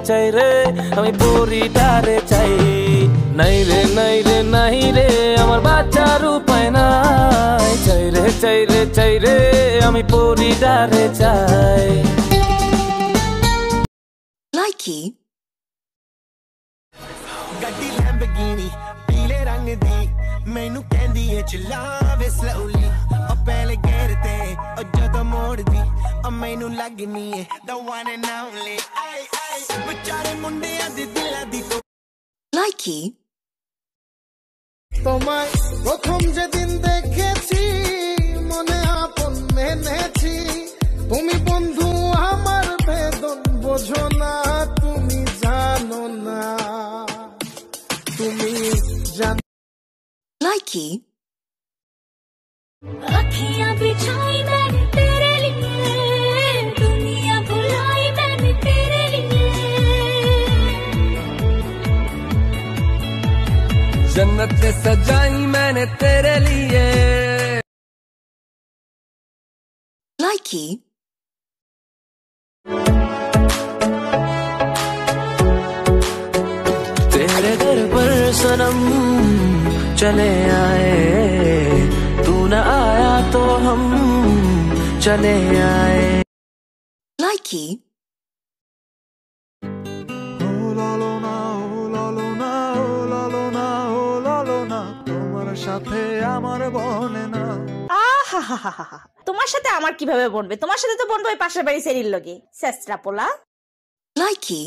চাই রে আমি পরিটারে চাই। নাই রে আমার বাঁচার উপায় নাই। চাই রে আমি পরিটারে চাই। Likey ਗੱਡੀ ਲੈਂਬਗੀਨੀ ਪੀਲੇ ਰੰਗ ਦੀ ਮੈਨੂੰ ਕਹਿੰਦੀ ਏ ਚਲਾਵੇ ਸਲੋਲੀ ਉਹ ਪਹਿਲੇ ਗੇਰ ਤੇ ਉਹ ਜਦੋਂ ਮੋੜਦੀ ਉਹ ਮੈਨੂੰ ਲੱਗਨੀ ਏ the one and only ਆਈ ਵਿਚਾਰੇ ਮੁੰਡਿਆਂ ਦੇ ਦਿਲਾਂ ਦੀ Likey তোমায় প্রথম যেদিন দেখেছি মনে আপন মেনেছি তুমি বন্ধু আমার বেদন বোঝো না তুমি জানো না তুমি জানো। Likey अखियां बिछाई मैंने तेरे लिए दुनिया भुलाई मैंने तेरे लिए जन्नत सजाई मैंने तेरे लिए। Likey तेरे घर पर सनम चले आए तू न आया तो हम चले आए। Likey তোমার সাথে আমার বনে না। আহাহাহাহা তোমার সাথে আমার কিভাবে বনবে? তোমার সাথে তো বনবে ওই পাশের বাড়ি সেরির লগে। শেষরা পোলা। Likey